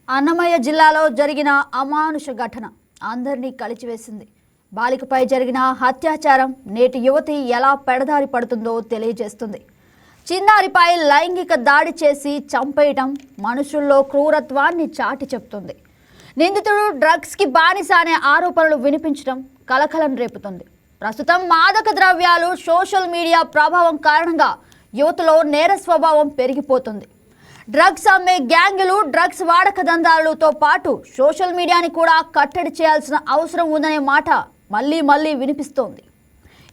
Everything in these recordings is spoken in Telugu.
అన్నమయ్య జిల్లాలో జరిగిన అమానుష ఘటన అందరినీ కలిచివేసింది. బాలికపై జరిగిన అత్యాచారం నేటి యువతి ఎలా పెడదారి పడుతుందో తెలియజేస్తుంది. చిన్నారిపై లైంగిక దాడి చేసి చంపేయటం మనుషుల్లో క్రూరత్వాన్ని చాటి చెప్తుంది. నిందితుడు డ్రగ్స్కి బానిస అనే ఆరోపణలు వినిపించడం కలకలం రేపుతుంది. ప్రస్తుతం మాదక ద్రవ్యాలు సోషల్ మీడియా ప్రభావం కారణంగా యువతలో నేర స్వభావం పెరిగిపోతుంది. డ్రగ్స్ అమ్మే గ్యాంగులు, డ్రగ్స్ వాడక దందాలతో పాటు సోషల్ మీడియాని కూడా కట్టడి చేయాల్సిన అవసరం ఉందనే మాట మళ్ళీ మళ్ళీ వినిపిస్తోంది.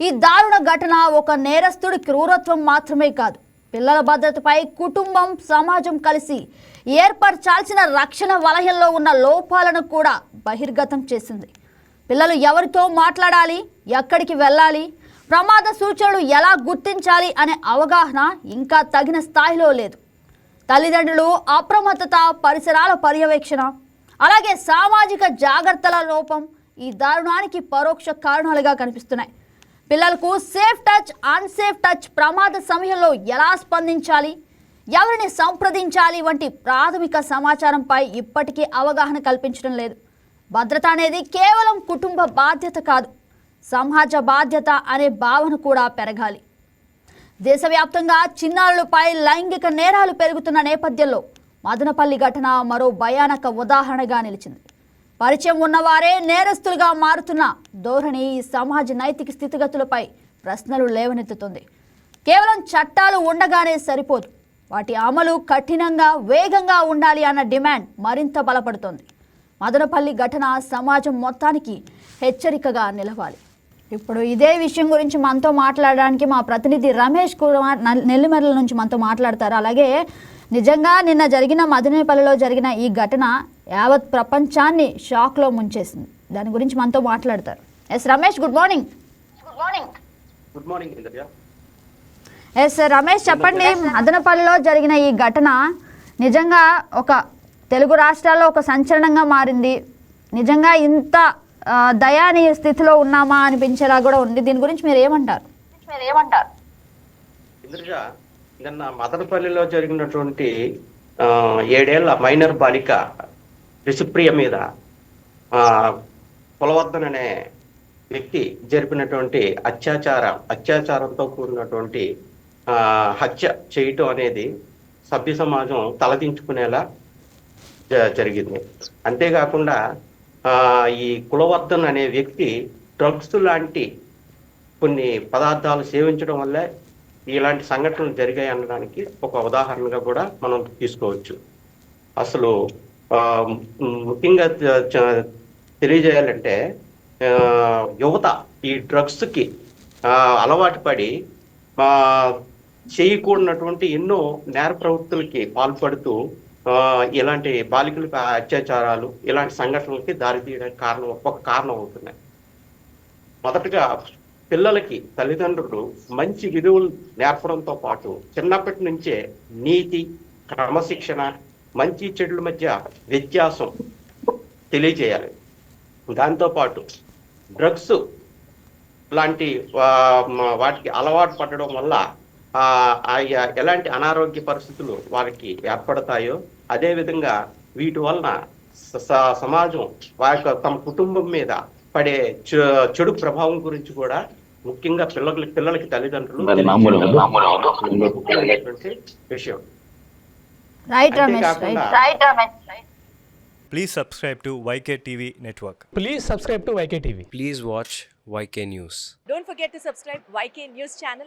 ఈ దారుణ ఘటన ఒక నేరస్తుడి క్రూరత్వం మాత్రమే కాదు, పిల్లల భద్రతపై కుటుంబం, సమాజం కలిసి ఏర్పరచాల్సిన రక్షణ వలయంలో ఉన్న లోపాలను కూడా బహిర్గతం చేసింది. పిల్లలు ఎవరితో మాట్లాడాలి, ఎక్కడికి వెళ్ళాలి, ప్రమాద సూచనలు ఎలా గుర్తించాలి అనే అవగాహన ఇంకా తగిన స్థాయిలో లేదు. తల్లిదండ్రులు అప్రమత్తత, పరిసరాల పర్యవేక్షణ, అలాగే సామాజిక జాగ్రత్తల లోపం ఈ దారుణానికి పరోక్ష కారణాలుగా కనిపిస్తున్నాయి. పిల్లలకు సేఫ్ టచ్, అన్సేఫ్ టచ్, ప్రమాద సమయంలో ఎలా స్పందించాలి, ఎవరిని సంప్రదించాలి వంటి ప్రాథమిక సమాచారంపై ఇప్పటికీ అవగాహన కల్పించడం లేదు. భద్రత అనేది కేవలం కుటుంబ బాధ్యత కాదు, సమాజ బాధ్యత అనే భావన కూడా పెరగాలి. దేశవ్యాప్తంగా చిన్నారులపై లైంగిక నేరాలు పెరుగుతున్న నేపథ్యంలో మదనపల్లి ఘటన మరో భయానక ఉదాహరణగా నిలిచింది. పరిచయం ఉన్నవారే నేరస్తులుగా మారుతున్న ధోరణి ఈ సమాజ నైతిక స్థితిగతులపై ప్రశ్నలు లేవనెత్తుతుంది. కేవలం చట్టాలు ఉండగానే సరిపోదు, వాటి అమలు కఠినంగా, వేగంగా ఉండాలి అన్న డిమాండ్ మరింత బలపడుతోంది. మదనపల్లి ఘటన సమాజం మొత్తానికి హెచ్చరికగా నిలవాలి. ఇప్పుడు ఇదే విషయం గురించి మనతో మాట్లాడడానికి మా ప్రతినిధి రమేష్ కుమార్ నెల్లిమర్ల నుంచి మనతో మాట్లాడతారు. అలాగే నిజంగా నిన్న జరిగిన మదనపల్లిలో జరిగిన ఈ ఘటన యావత్ ప్రపంచాన్ని షాక్లో ముంచేసింది. దాని గురించి మనతో మాట్లాడతారు. Yes Ramesh, good morning. Good morning. Yes Ramesh, చెప్పండి, మదనపల్లిలో జరిగిన ఈ ఘటన నిజంగా ఒక తెలుగు రాష్ట్రాల్లో ఒక సంచలనంగా మారింది. నిజంగా ఇంత దయానీయ స్థితిలో ఉన్నామా అనిపించేలా కూడా ఉంది. దీని గురించి మీరు ఏమంటారు? ఇంద్రజ, నిన్న మదనపల్లిలో జరిగినటువంటి 7 ఏళ్ల మైనర్ బాలిక రిషిప్రియ మీద కులవర్ధన్ అనే వ్యక్తి జరిపినటువంటి అత్యాచారంతో కూడినటువంటి హత్య చేయటం అనేది సభ్య సమాజం తలదించుకునేలా జరిగింది. అంతేకాకుండా ఈ కులవర్ధన్ అనే వ్యక్తి డ్రగ్స్ లాంటి కొన్ని పదార్థాలు సేవించడం వల్లే ఇలాంటి సంఘటనలు జరిగాయి అనడానికి ఒక ఉదాహరణగా కూడా మనం తీసుకోవచ్చు. అసలు ముఖ్యంగా తెలియజేయాలంటే యువత ఈ డ్రగ్స్కి అలవాటు పడి చేయకూడనటువంటి ఎన్నో నేర ప్రవృత్తులకి పాల్పడుతూ ఇలాంటి బాలికలకు అత్యాచారాలు, ఇలాంటి సంఘటనలకి దారితీయడానికి ఒక కారణం అవుతున్నాయి. మొదటగా పిల్లలకి తల్లిదండ్రులు మంచి విలువలు నేర్పడంతో పాటు చిన్నప్పటి నుంచే నీతి, క్రమశిక్షణ, మంచి చెడుల మధ్య వ్యత్యాసం తెలియజేయాలి. దాంతోపాటు డ్రగ్స్ లాంటి వాటికి అలవాటు పడడం వల్ల ఎలాంటి అనారోగ్య పరిస్థితులు వారికి ఏర్పడతాయో, అదేవిధంగా వీటి వలన సమాజం తమ కుటుంబం మీద పడే చెడు ప్రభావం గురించి కూడా ముఖ్యంగా పిల్లలకి తల్లిదండ్రులు విషయం. Please subscribe to YK TV Network. Please subscribe to YK TV. Please watch YK News. Don't forget to subscribe YK News channel